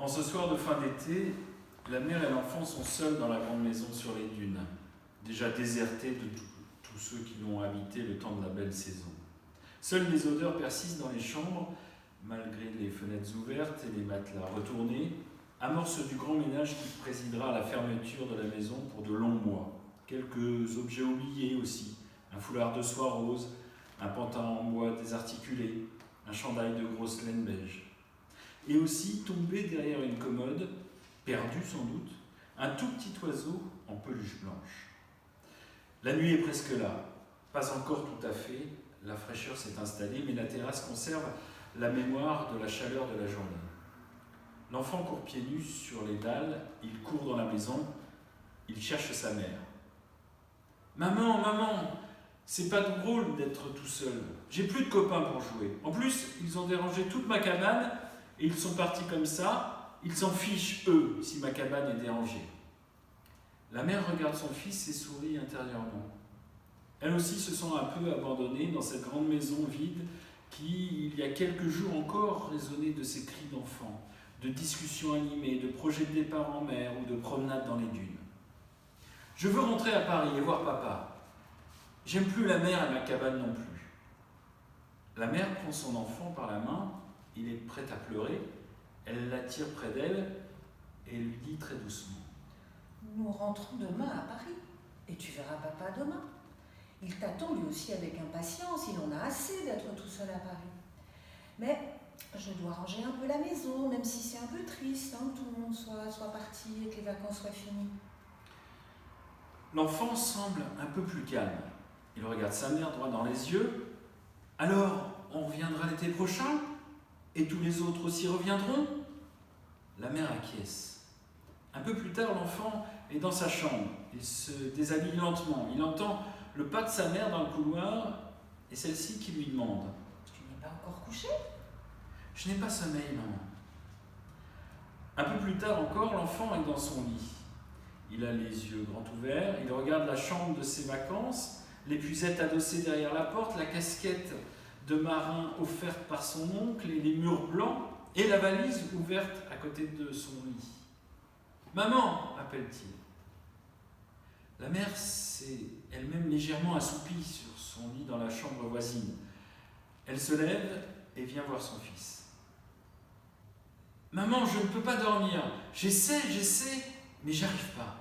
En ce soir de fin d'été, la mère et l'enfant sont seuls dans la grande maison sur les dunes, déjà désertée de tous ceux qui l'ont habitée le temps de la belle saison. Seules les odeurs persistent dans les chambres, malgré les fenêtres ouvertes et les matelas retournés, amorce du grand ménage qui présidera à la fermeture de la maison pour de longs mois. Quelques objets oubliés aussi, un foulard de soie rose, un pantalon en bois désarticulé, un chandail de grosse laine beige. Et aussi, tombé derrière une commode, perdu sans doute, un tout petit oiseau en peluche blanche. La nuit est presque là, pas encore tout à fait, la fraîcheur s'est installée, mais la terrasse conserve la mémoire de la chaleur de la journée. L'enfant court pieds nus sur les dalles, il court dans la maison, il cherche sa mère. « Maman, maman, c'est pas drôle d'être tout seul, j'ai plus de copains pour jouer. En plus, ils ont dérangé toute ma cabane et ils sont partis comme ça, ils s'en fichent, eux, si ma cabane est dérangée. » La mère regarde son fils et sourit intérieurement. Elle aussi se sent un peu abandonnée dans cette grande maison vide qui, il y a quelques jours encore, résonnait de ses cris d'enfant, de discussions animées, de projets de départ en mer ou de promenades dans les dunes. « Je veux rentrer à Paris et voir papa. J'aime plus la mer et ma cabane non plus. » La mère prend son enfant par la main, il est prêt à pleurer, elle l'attire près d'elle et lui dit très doucement. « Nous rentrons demain à Paris et tu verras papa demain. Il t'attend lui aussi avec impatience, il en a assez d'être tout seul à Paris. Mais je dois ranger un peu la maison, même si c'est un peu triste, que tout le monde soit parti et que les vacances soient finies. » L'enfant semble un peu plus calme. Il regarde sa mère droit dans les yeux. « Alors, on reviendra l'été prochain ? Et tous les autres aussi reviendront ?» La mère acquiesce. Un peu plus tard, l'enfant est dans sa chambre. Il se déshabille lentement. Il entend le pas de sa mère dans le couloir et celle-ci qui lui demande « Tu n'es pas encore couché ? » ?»« Je n'ai pas sommeil, maman. » Un peu plus tard encore, l'enfant est dans son lit. Il a les yeux grands ouverts, il regarde la chambre de ses vacances, l'épuisette adossée derrière la porte, la casquette de marin offerte par son oncle et les murs blancs et la valise ouverte à côté de son lit. « Maman !» appelle-t-il. La mère s'est elle-même légèrement assoupie sur son lit dans la chambre voisine. Elle se lève et vient voir son fils. « Maman, je ne peux pas dormir. J'essaie, mais j'arrive pas. »